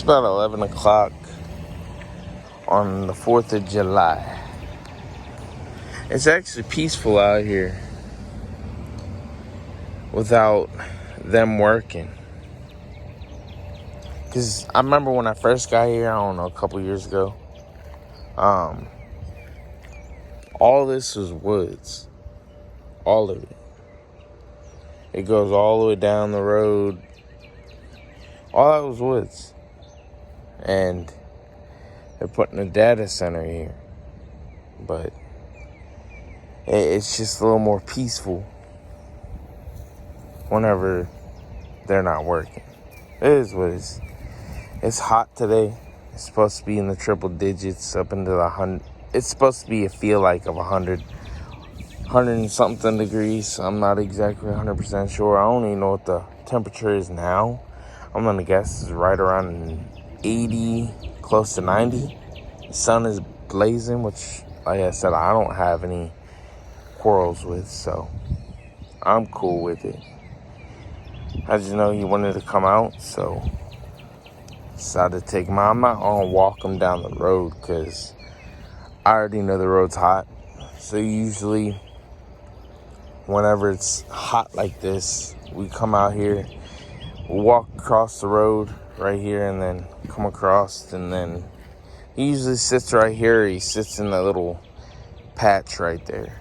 about 11 o'clock on the 4th of July. It's actually peaceful out here without them working. Because I remember when I first got here, I don't know, a couple years ago, all this was woods. All of it. It goes all the way down the road. All that was woods. And they're putting a data center here. But it's just a little more peaceful whenever they're not working. It is what it is. It's hot today. It's supposed to be in the triple digits, up into the 100. It's supposed to be a feel like of 100 and something degrees. I'm not exactly 100% sure. I don't even know what the temperature is now. I'm gonna guess it's right around 80, close to 90. The sun is blazing, which, like I said, I don't have any quarrels with, so I'm cool with it. I just know he wanted to come out, so decided to take him out. I'm not gonna walk him down the road because I already know the road's hot. So usually whenever it's hot like this, we come out here, we walk across the road right here and then come across, and then he usually sits right here. He sits in the little patch right there.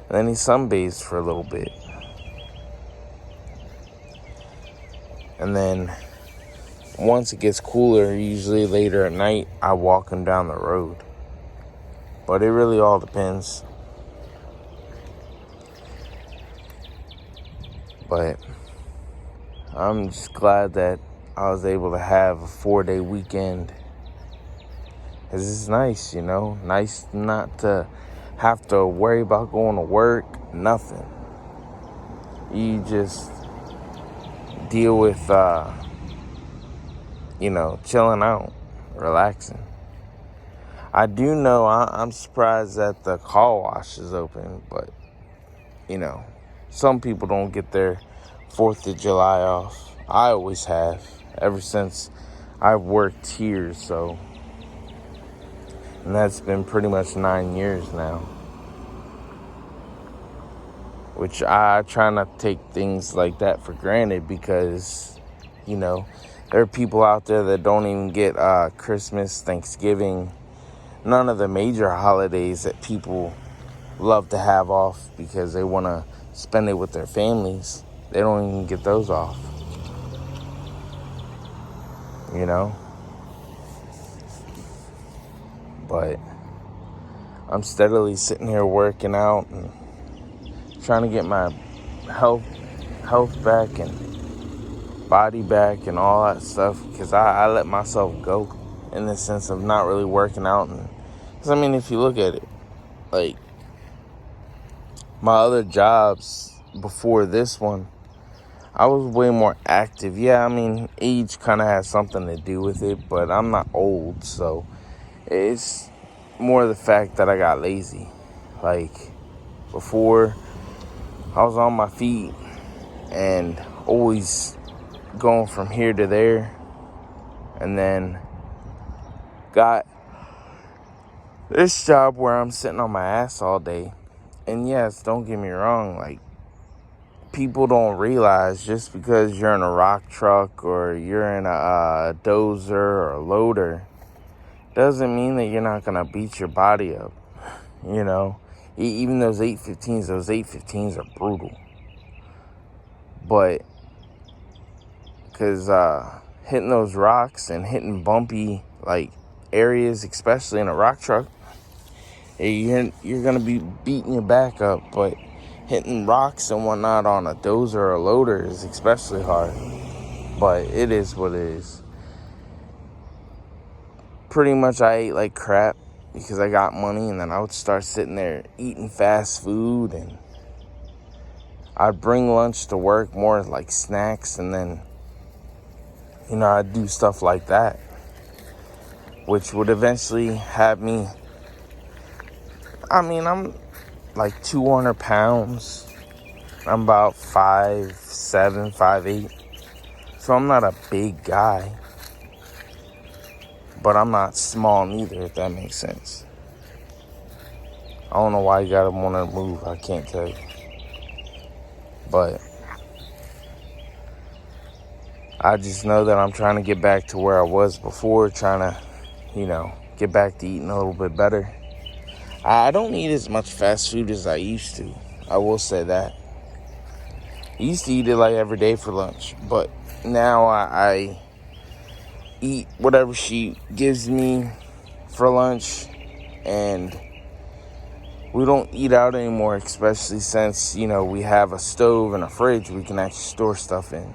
And then he sunbathes for a little bit. And then once it gets cooler, usually later at night, I walk him down the road. But it really all depends. But I'm just glad that I was able to have a 4-day weekend. Because it's nice, you know. Nice not to have to worry about going to work. Nothing. You just deal with, chilling out, relaxing. I do know I'm surprised that the car wash is open, but, some people don't get their 4th of July off. I always have, ever since I've worked here, so. And that's been pretty much 9 years now. Which I try not to take things like that for granted because, there are people out there that don't even get Christmas, Thanksgiving, none of the major holidays that people love to have off because they want to spend it with their families. They don't even get those off. But I'm steadily sitting here working out and trying to get my health back and body back and all that stuff, because I let myself go in the sense of not really working out. And because if you look at it, like my other jobs before this one, I was way more active. Yeah, age kind of has something to do with it, but I'm not old, so it's more the fact that I got lazy. Like before, I was on my feet and always going from here to there, and then got this job where I'm sitting on my ass all day. And yes, don't get me wrong, like, people don't realize just because you're in a rock truck or you're in a dozer or a loader doesn't mean that you're not gonna beat your body up. Even those 815s are brutal. But because hitting those rocks and hitting bumpy areas, especially in a rock truck, you're gonna be beating your back up. But hitting rocks and whatnot on a dozer or a loader is especially hard. But it is what it is. Pretty much I ate like crap because I got money, and then I would start sitting there eating fast food, and I'd bring lunch to work, more like snacks, and then I'd do stuff like that, which would eventually have me, I'm like 200 pounds. I'm about 5'7", 5'8". So I'm not a big guy, but I'm not small neither, if that makes sense. I don't know why you gotta wanna move, I can't tell you. But I just know that I'm trying to get back to where I was before, trying to, get back to eating a little bit better. I don't eat as much fast food as I used to. I will say that. I used to eat it like every day for lunch, but now I eat whatever she gives me for lunch, and we don't eat out anymore, especially since, we have a stove and a fridge we can actually store stuff in.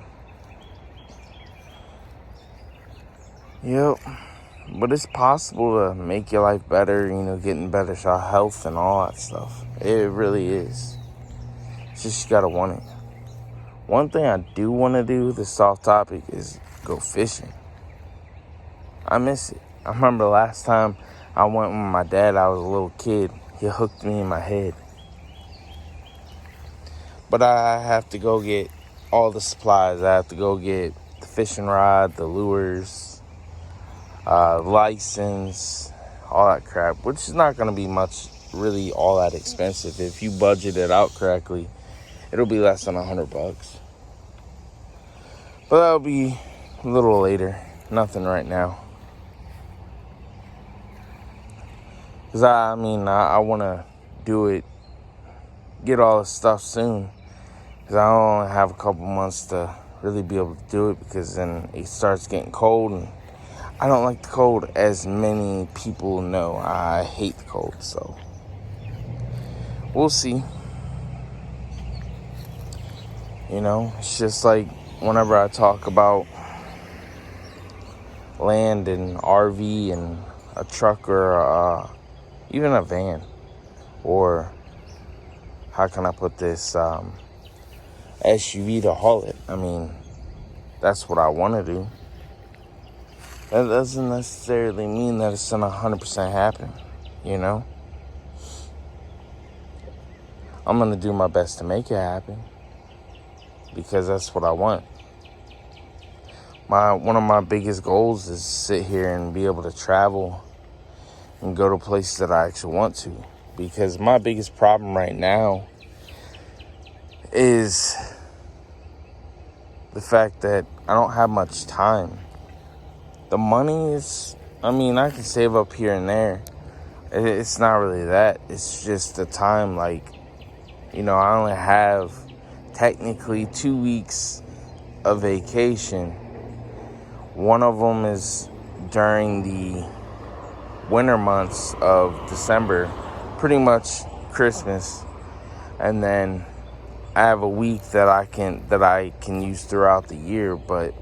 Yep. But it's possible to make your life better, getting better health and all that stuff. It really is. It's just you gotta want it. One thing I do want to do, this off topic, is go fishing. I miss it. I remember the last time I went with my dad, I was a little kid. He hooked me in my head. But I have to go get all the supplies. I have to go get the fishing rod, the lures, license, all that crap, which is not going to be much, really all that expensive. If you budget it out correctly, it'll be less than $100. But that'll be a little later. Nothing right now. Because I want to do it, get all the stuff soon. Because I only have a couple months to really be able to do it, because then it starts getting cold, and I don't like the cold, as many people know. I hate the cold, so we'll see. It's just like whenever I talk about land and RV and a truck, or even a van, or how can I put this, SUV to haul it. That's what I want to do. That doesn't necessarily mean that it's gonna 100% happen, I'm gonna do my best to make it happen, because that's what I want. One of my biggest goals is to sit here and be able to travel and go to places that I actually want to. Because my biggest problem right now is the fact that I don't have much time. The money is, I can save up here and there. It's not really that. It's just the time. I only have technically 2 weeks of vacation. One of them is during the winter months of December, pretty much Christmas. And then I have a week that I can use throughout the year, but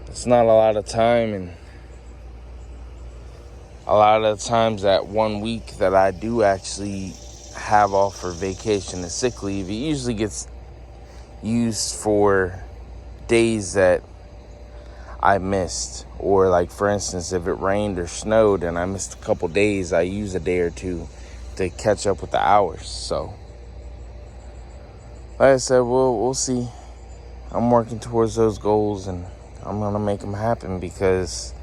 it's not a lot of time. And a lot of the times, that 1 week that I do actually have off for vacation and sick leave, it usually gets used for days that I missed. Or like, for instance, if it rained or snowed and I missed a couple days, I use a day or two to catch up with the hours. So like I said, we'll see. I'm working towards those goals, and I'm gonna make them happen, because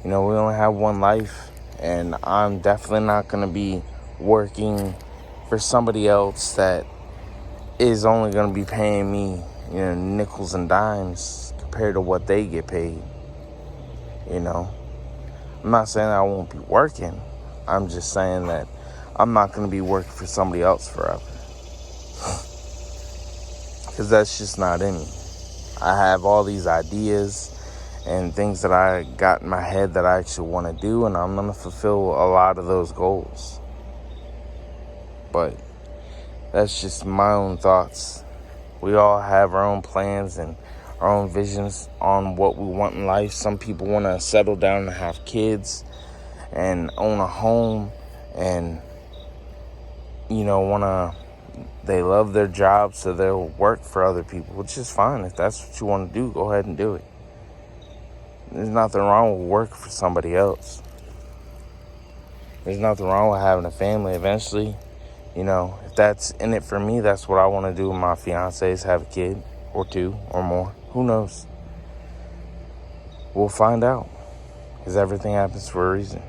we only have one life, and I'm definitely not gonna be working for somebody else that is only gonna be paying me nickels and dimes compared to what they get paid. I'm not saying that I won't be working. I'm just saying that I'm not gonna be working for somebody else forever, because that's just not in me. I have all these ideas and things that I got in my head that I actually want to do, and I'm going to fulfill a lot of those goals. But that's just my own thoughts. We all have our own plans and our own visions on what we want in life. Some people want to settle down and have kids and own a home, and they love their job, so they'll work for other people, which is fine. If that's what you want to do, go ahead and do it. There's nothing wrong with working for somebody else. There's nothing wrong with having a family. Eventually, You know, if that's in it for me, that's what I want to do with my fiance, is have a kid or two or more. Who knows? We'll find out, because everything happens for a reason.